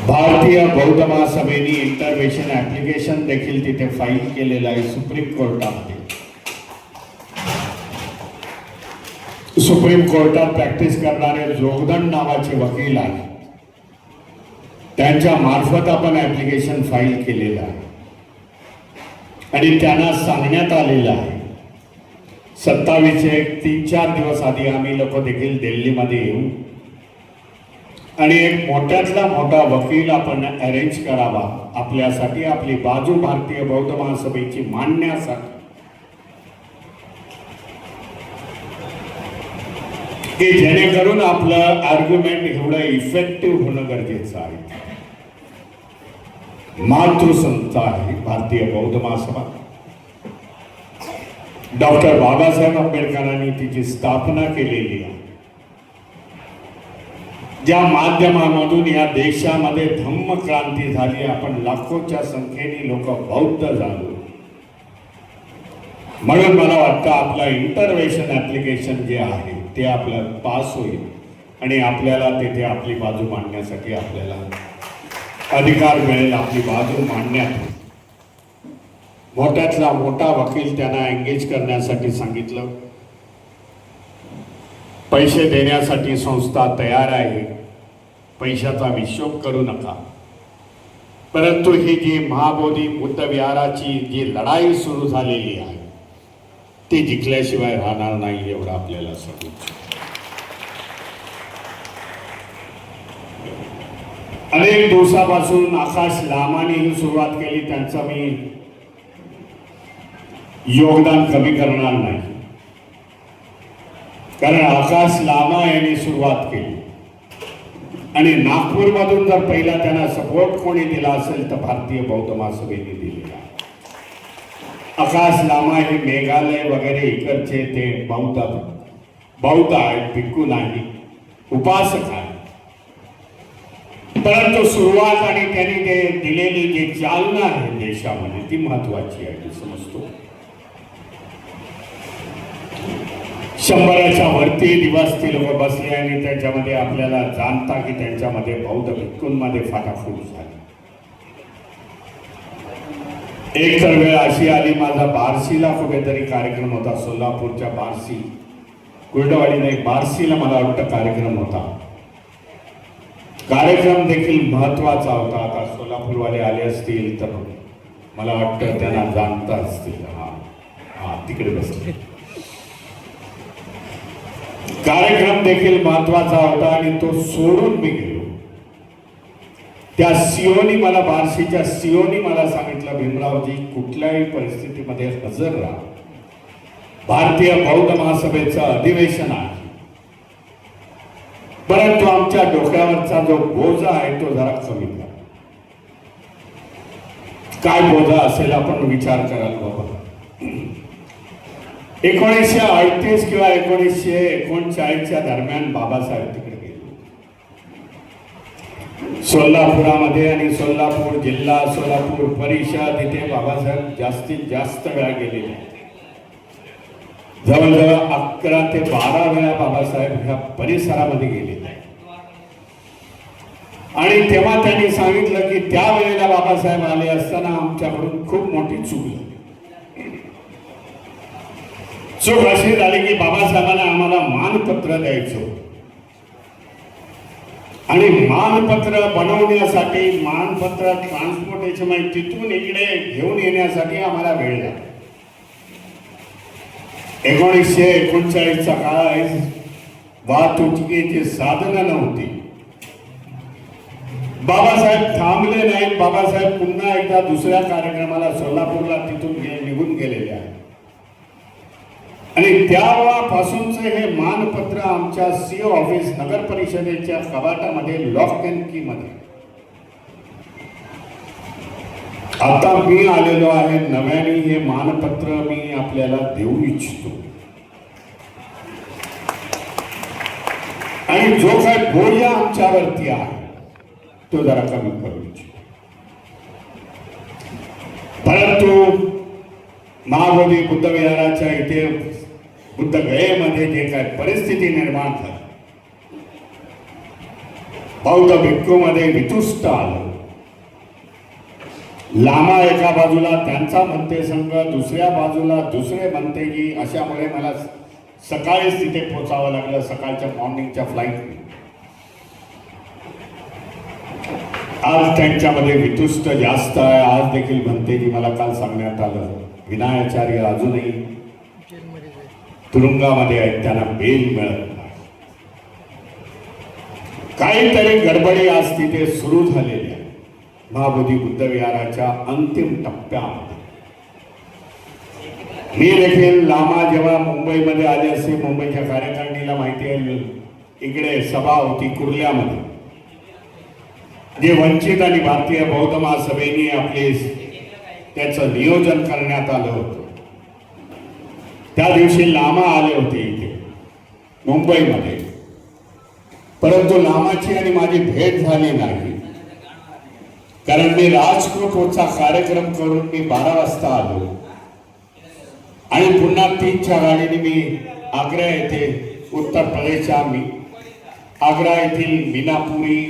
भारतीय बौद्ध महासभेने intervention application देखील तिथे फाईल केलेलं आहे सुप्रीम कोर्टामध्ये. सुप्रीम कोर्टात प्रॅक्टिस करणारे जोगदंड नावाचे वकील आहेत, त्यांच्या मार्फत आपण ऍप्लिकेशन फाईल केलेलं आहे आणि त्यांना सांगण्यात आलेलं आहे 27 3-4 दिवस आधी आम्ही लोक देखील दिल्लीमध्ये येऊ आणि एक मोठ्यातला मोठा वकील आपण अरेंज करावा आपल्यासाठी, आपली बाजू भारतीय बौद्ध महासभेची मांडण्यासाठी, की जेणेकरून आपलं आर्ग्युमेंट एवढं इफेक्टिव्ह होणं गरजेचं आहे. मातृसंस्था आहे भारतीय बौद्ध महासभा. डॉक्टर बाबासाहेब आंबेडकरांनी तिची स्थापना केलेली आहे, ज्या माध्यमामधून या देशामध्ये धम्म क्रांती झाली. आपण लाखोच्या संख्येने लोक बौद्ध झालो. म्हणून मला वाटतं आपलं इंटरव्हेन्शन ऍप्लिकेशन जे आहे ते आपलं पास होईल आणि आपल्याला तिथे आपली बाजू मांडण्यासाठी आपल्याला अधिकार मिळेल. आपली बाजू मांडण्यात मोठ्यातला मोठा वकील त्यांना एंगेज करण्यासाठी सांगितलं. पैसे देण्यासाठी संस्था तयार आहे, पैशाचा हिशोब करू नका. परंतु ही जी महाबोधी बुद्ध विहाराची जी लढाई सुरू झालेली आहे ती जिंकल्याशिवाय राहणार नाही एवढं आपल्याला समजतं. अनेक दिवसापासून आकाश लामाने सुरुवात केली, त्यांचं मी योगदान कमी करणार नाही, कारण आकाश लामा यांनी सुरुवात केली आणि नागपूरमधून जर पहिला त्यांना सपोर्ट कोणी दिला असेल तर भारतीय बौद्ध महासभेने दिलेला. आकाश लामा हे मेघालय वगैरे इकडचे ते बौद्ध आहेत, भिक्खू नाही, उपासक आहेत. परंतु सुरुवात आणि त्यांनी ते दिलेली जी चालना आहे देशामध्ये ती महत्वाची आहे. समजतो 100च्या वरती दिवस ते लोक बसले आणि त्याच्यामध्ये आपल्याला जाणता की त्यांच्यामध्ये बौद्ध भिक्खूंमध्ये फाटाफूट झाली. एक तर वेळ अशी आली, माझा बार्शीला कुठेतरी कार्यक्रम होता, सोलापूरच्या बार्शी, कुर्डवाडी नाही बार्शीला मला वाटतं कार्यक्रम होता. कार्यक्रम देखील महत्वाचा होता. आता सोलापूरवाले आले असतील तर मला वाटतं त्यांना जाणता असतील. हा तिकडे बसले. कार्यक्रम देखील महत्वाचा होता आणि तो सोडून मी गेलो. त्या सीओनी मला, बार्शीच्या सीओनी मला सांगितलं, भीमरावजी कुठल्याही परिस्थितीमध्ये हजर राहा, भारतीय बौद्ध महासभेचं अधिवेशन आहे, परंतु आमच्या डोक्यावरचा जो बोजा आहे तो जरा कमी करा. काय बोजा असेल आपण विचार कराल बाबा. 1938 किंवा 1939च्या दरम्यान बाबासाहेब तिकडे गेले सोलापुरामध्ये आणि सोलापूर जिल्हा, सोलापूर परिषद, इथे बाबासाहेब जास्तीत जास्त वेळा गेलेले. जवळजवळ 11 ते 12 वेळा बाबासाहेब ह्या परिसरामध्ये गेलेले. आणि तेव्हा त्यांनी सांगितलं की त्यावेळेला बाबासाहेब आले असताना आमच्याकडून खूप मोठी चूक झाली. चूक अशी झाली की बाबासाहेबांना आम्हाला मानपत्र द्यायचं आणि मानपत्र बनवण्यासाठी, मानपत्र ट्रान्सपोर्टेशन म्हणजे तिथून इकडे घेऊन येण्यासाठी आम्हाला वेळ लागला. 1939चा काळ आहे, वाहतुकीची साधनं नव्हती. बाबासाहेब थांबले नाही. बाबासाहेब पुन्हा एकदा दुसऱ्या कार्यक्रमाला सोलापूरला तिथून निघून गेलेले आहेत आणि त्यावेळापासूनच हे मानपत्र आमच्या सीओ ऑफिस नगर परिषदेच्या कपाटामध्ये लॉक अँड की मध्ये. आता मी आलेलो आहे नव्याने, हे मानपत्र मी आपल्याला देऊ इच्छितो आणि जो काय बोजा आमच्यावरती आहे तो जरा कमी करू इच्छितो. परंतु महाबोधी बुद्ध विहाराच्या इथे बुद्धगयेमध्ये जे काय परिस्थिती निर्माण झाली, बौद्ध भिक्खूमध्ये वितुष्ट आलं. लामा एका बाजूला त्यांचा म्हणते संघ, दुसऱ्या बाजूला दुसरे म्हणतेगी. अशामुळे मला सकाळीच तिथे पोचावं लागलं, सकाळच्या मॉर्निंगच्या फ्लाईटने. आज त्यांच्यामध्ये वितुष्ट जास्त आहे. आज देखील म्हणते की मला काल सांगण्यात आलं विनायाचार्य अजूनही तुरुंगामध्ये आहेत, त्यांना बेल मिळत नाही. काहीतरी गडबडी आज तिथे सुरू झालेली आहे महाबोधी बुद्ध विहाराच्या अंतिम टप्प्यामध्ये. मी देखील लामा जेव्हा मुंबईमध्ये आले असे, मुंबईच्या कार्यकारिणीला माहिती आहे इकडे सभा होती कुर्ल्यामध्ये, जे वंचित आणि भारतीय बौद्ध महासभेने आपले त्याचं नियोजन करण्यात आलं होतं. त्या दिवशी लामा आले होते इथे मुंबईमध्ये, परंतु लामाची आणि माझी भेट झाली नाही. कारण मी राजकोटचा कार्यक्रम करून मी 12 वाजता आलो आणि पुन्हा 3च्या गाडीने मी आग्रा येथे उत्तर प्रदेशच्या मी आग्रा येथील मीनापुरी,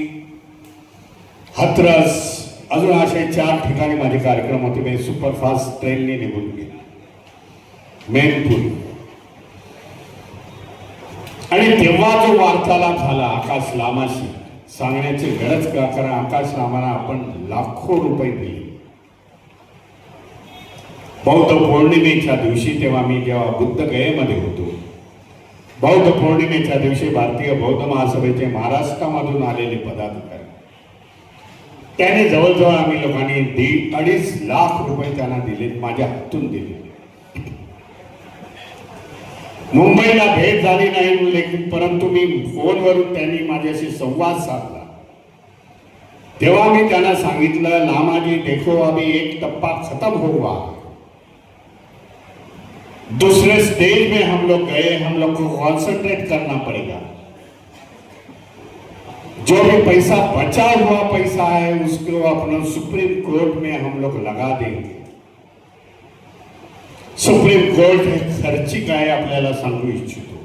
हाथरस, अजून असे 4 ठिकाणी माझे कार्यक्रम होते. मी सुपरफास्ट ट्रेनने निघून गेले मेनपुरी. आणि तेव्हा जो वार्तालाप झाला आकाश लामाशी, सांगण्याची गरज का, कारण आकाश लामाला आपण लाखो रुपये दिले बौद्ध पौर्णिमेच्या दिवशी. तेव्हा मी जेव्हा बुद्धगयेमध्ये होतो, बौद्ध पौर्णिमेच्या दिवशी भारतीय बौद्ध महासभेचे महाराष्ट्रामधून आलेले पदाधिकारी, त्याने जवळजवळ आम्ही लोकांनी 2.5 लाख रुपये त्यांना दिले, माझ्या हातून दिले. मुंबईला भेट झाली नाही लेकिन परंतु मी फोनवरून त्यांनी माझ्याशी संवाद साधला. तेव्हा मी त्यांना सांगितलं, लामाजी देखो अभी एक टप्पा खत्म हुआ, दूसरे स्टेज में हम लोग गए, हम लोग को कॉन्सेंट्रेट करना पड़ेगा. जो भी पैसा बचा हुआ पैसा है उसको अपना सुप्रीम कोर्ट में हम लोग लगा देंगे. सुप्रीम कोर्ट हे खर्चिक आहे आपल्याला सांगू इच्छितो.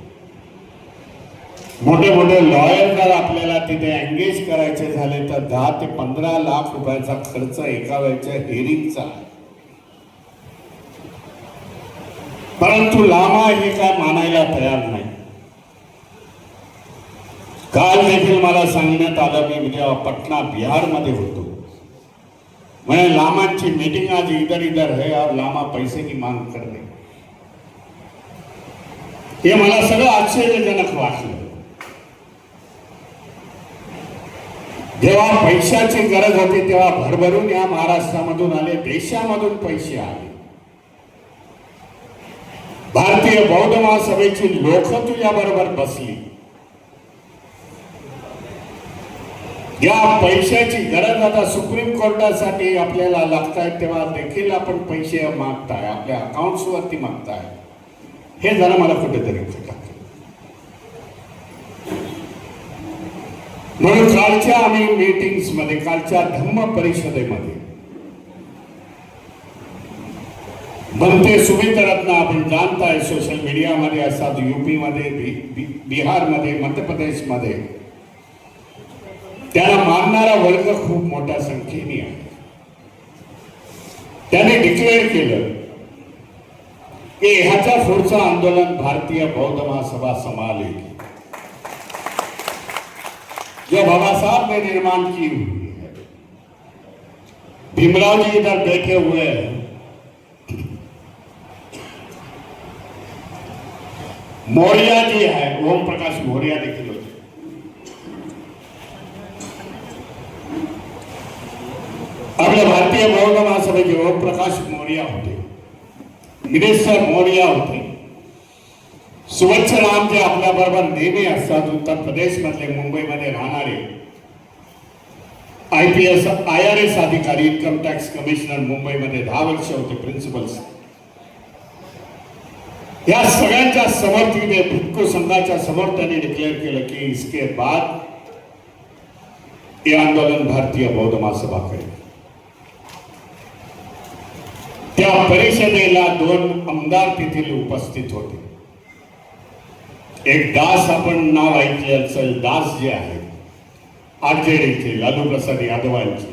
मोठे मोठे लॉयर जर आपल्याला तिथे एंगेज करायचे झाले तर 10 ते 15 लाख रुपयाचा खर्च एका वेळच्या हिअरिंगचा. परंतु लामा हे काय मानायला तयार नाही. काल देखील मला सांगण्यात आलं, मी जेव्हा पटना बिहारमध्ये होतो, मैंने लामाची मीटिंग आज इधर इधर है और लामा पैसे की मांग कर रहे. हे मला सगळं आश्चर्यजनक वाटलं. जेव्हा पैशाची गरज होती तेव्हा भरभरून या महाराष्ट्रामधून आले, देशामधून पैसे आले. भारतीय बौद्ध महासभेची लोक तुझ्याबरोबर बसली. या पैशाची गरज आता सुप्रीम कोर्टासाठी आपल्याला लागतायत, तेव्हा देखील आपण पैसे मागताय, आपल्या अकाउंट्सवरती मागताय. हे जरा मला कुठेतरी खटकलं. म्हणून कालच्या आम्ही मीटिंग्समध्ये, कालच्या धम्म परिषदेमध्ये बनते सुमित्ररत्न आपण जाणताय, सोशल मीडियामध्ये असतात, यूपीमध्ये, बिहारमध्ये, मध्य प्रदेशमध्ये त्याला मानणारा वर्ग खूप मोठ्या संख्येने आहे. त्याने डिक्लेअर केलं की ह्याच्या पुढचं आंदोलन भारतीय बौद्ध महासभा संभालेगी. जो बाबा साहब ने निर्माण की हुई है. भीमराव जी इधर बैठे हुए हैं, मौर्य जी है, ओम प्रकाश मौर्य देखील होते. आपल्या भारतीय बौद्ध महासभेचे ओम प्रकाश मौर्य होते, गिरीश्वर मौर्य होते, सुवच्छ राम जे आपल्या बरोबर नेहमी असतात, उत्तर प्रदेश मधले मुंबईमध्ये राहणारे IPS IRS अधिकारी, इन्कम टॅक्स कमिशनर, मुंबईमध्ये 10 वर्ष होते प्रिन्सिपल्स. या सगळ्यांच्या समोर तिथे भिक्खू संघाच्या समोर त्यांनी डिक्लेअर केलं की इसके बाद हे आंदोलन भारतीय बौद्ध महासभा करेल. त्या परिषदेला 2 आमदार तेथील उपस्थित होते. एक दास, आपण नाव ऐकले असेल, दास जे आहे आरजेडीचे लालू प्रसाद यादवांचे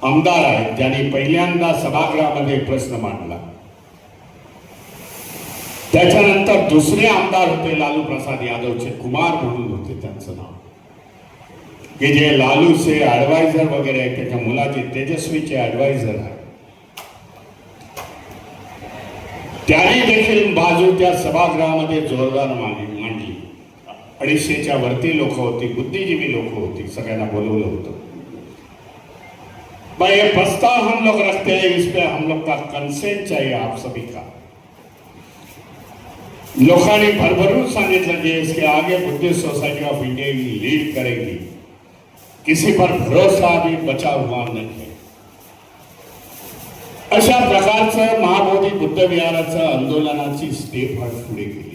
आमदार आहेत, ज्यांनी पहिल्यांदा सभागृहामध्ये प्रश्न मांडला. त्याच्यानंतर दुसरे आमदार होते लालू प्रसाद यादवचे, कुमार म्हणून होते त्यांचं नाव, की जे लालूचे ऍडवायझर वगैरे आहे, त्याच्या मुलाचे तेजस्वीचे ऍडवायझर आहे. त्यांनी देखील बाजू त्या सभागृहामध्ये जोरदार मांडली. 250च्या वरती लोक होती, बुद्धिजीवी लोक होती, सगळ्यांना बोलवलं होतं. भाई ये प्रस्ताव हम लोग रखते हैं, इस पे हम लोग का कंसेंट चाहिए आप सभी का. लोकांनी भरभरून सांगितलं की इसके आगे Buddhist society of India lead करेगी, किसी पर भरोसा भी बचा हुआ नहीं है. अशा प्रकारचं महाबोधी बुद्ध विहाराचं आंदोलनाची स्टेप पुढे गेली.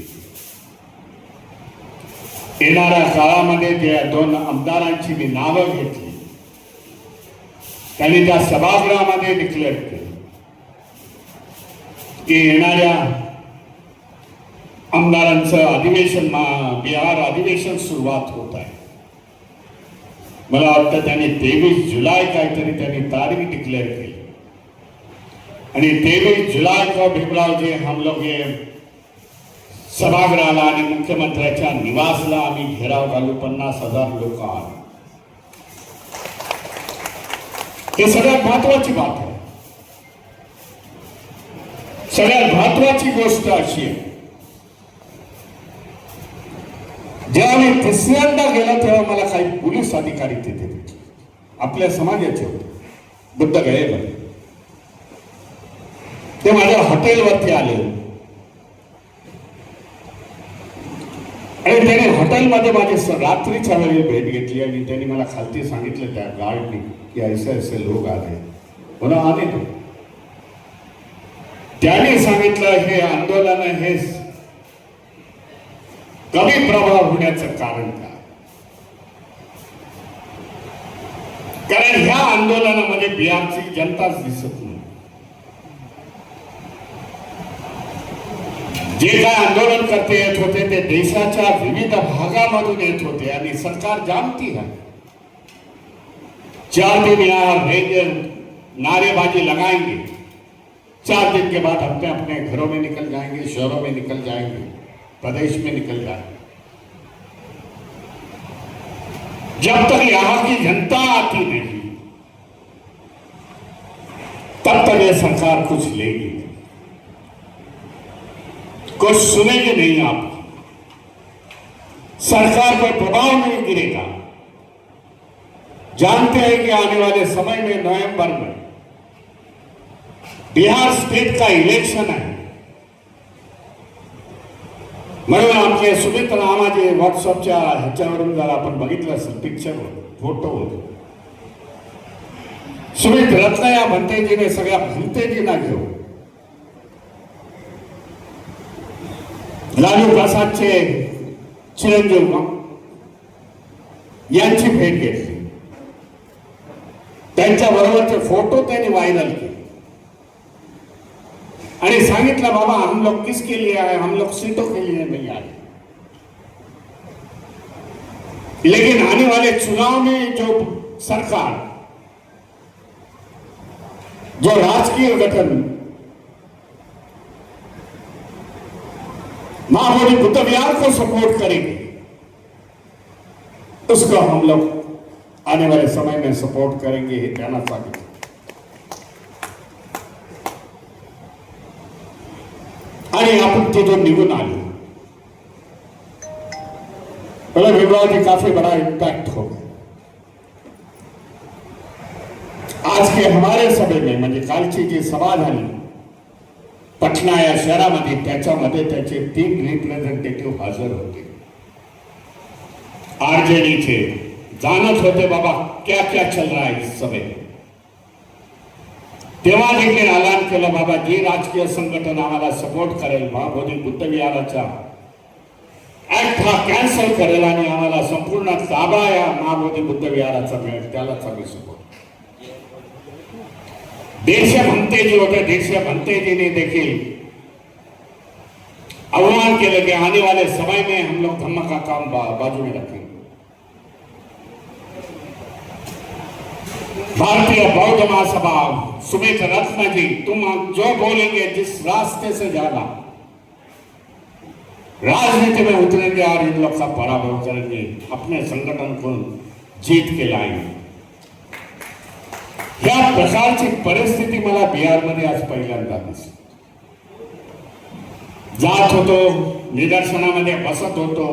येणाऱ्या काळामध्ये त्या 2 आमदारांची मी नावं घेतली. त्यांनी त्या सभागृहामध्ये डिक्लेअर केलं की येणाऱ्या आमदारांचं अधिवेशन, बिहार अधिवेशन सुरुवात होत आहे. मला वाटतं त्यांनी 23 जुलै काहीतरी त्यांनी तारीख डिक्लेअर केली आणि 23 जुलै को भीमराव जी हम लोग ये सभागृहाला आणि मुख्यमंत्र्याच्या निवासला आम्ही घेराव घालू. 50,000 लोक आले. हे सगळ्यात महत्वाची बात आहे. सगळ्यात महत्वाची गोष्ट अशी आहे, जेव्हा मी तिसऱ्यांदा गेलो तेव्हा मला काही पोलीस अधिकारी तिथे आपल्या समाजाचे होते, बुद्ध गयेवर. ते माझ्या हॉटेलवरती आले आणि त्याने हॉटेलमध्ये माझी रात्रीच्या वेळी भेट घेतली आणि त्यांनी मला खालती सांगितलं त्या गार्डनी की ऐसे लोक आले म्हणून आले. त्याने सांगितलं हे आंदोलन हे कमी प्रभाव होण्याचं कारण काय, कारण ह्या आंदोलनामध्ये बिहारची जनताच दिसत नाही. जे काय आंदोलन करते येत होते ते देशाच्या विविध भागामधून येत होते आणि सरकार जानती है. 4 दिन यहाँ रहेंगे, नारेबाजी लगाएंगे, 4 दिन के बाद अपने अपने घरों में निकल जाएंगे, शहरों में निकल जाएंगे, प्रदेश में निकल जाएंगे. जब तक यहाँ की जनता आती नहीं तब तक ये सरकार कुछ लेगी, कुछ सुनेगी नहीं. आप सरकार पर प्रभाव नहीं गिरेगा. जानते हैं कि आने वाले समय में नवंबर में बिहार स्टेट का इलेक्शन है. म्हणून आपले सुमित रामाजे व्हॉट्सअपच्या ह्याच्यावरून जर आपण बघितलं असेल पिक्चर फोटो, सुमित रत्नया भंतेजीने सगळ्या भंतेजींना घेऊन लालू प्रसादचे चिरंजीव यांची भेट घेतली. त्यांच्या बरोबरचे फोटो त्यांनी व्हायरल केले आणि सांगितलं बाबा हम लोग किसके लिए आए, हम लोग सीटों के लिए नहीं आए, लेकिन आने वाले चुनाव में जो सरकार, जो राजकीय गठन महाबोधि बुद्ध विहार को सपोर्ट करेगी, उसको हम लोग आने वाले समय में सपोर्ट करेंगे. हे त्यांना सांगितलं. आणि आपण तिथून निघून आलो. बोला भीमराव जी काफी बड़ा इम्पैक्ट हो गया. आज के हमारे सभे में म्हणजे कालची जी सभा झाली पटना या शहरामध्ये, त्याच्यामध्ये त्याचे 3 रिप्रेझेंटेटिव्ह हजर होते. आरजेडीचे जानत होते बाबा क्या क्या चल रहा है इस समय. तेव्हा देखील ऐलान केलं बाबा जी राजकीय संघटना आम्हाला सपोर्ट करेल, महाबोधी बुद्ध विहाराचा ऍक्ट हा कॅन्सल करेल आणि आम्हाला संपूर्ण ताबा या महाबोधी बुद्ध विहाराचा मिळेल, त्यालाच आम्ही सपोर्ट. देश भंतेजी होते, देश भंतेजीने देखील आह्वान केलं कि आने वाले समय में हम लोग धम्म का काम बाजू में रखेंगे. भारतीय बौद्ध महासभा सुमित रत्न जी, तुम जो बोलेंगे जिस रास्ते से जाना, राजनीति में उतरेंगे और इन लोग का पराभव करेंगे, अपने संगठन को जीत के लाएंगे. या प्रकारची परिस्थिती मला बिहारमध्ये आज पहिल्यांदा दिसली. जात होतो, निदर्शनामध्ये बसत होतो,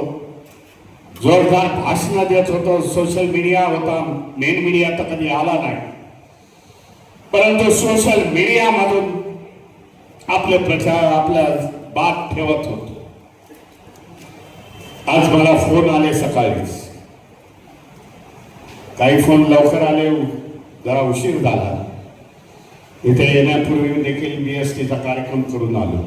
जोरदार भाषण देत होतो, सोशल मीडिया होता, मेन मीडिया तर कधी आला नाही, परंतु सोशल मीडिया मधून आपले प्रचार, आपल्या बात ठेवत होतो. आज मला फोन आले सकाळीच, काही फोन लवकर आले, जरा उशीर झाला. इथे येण्यापूर्वी देखील BSTचा कार्यक्रम करून आलो.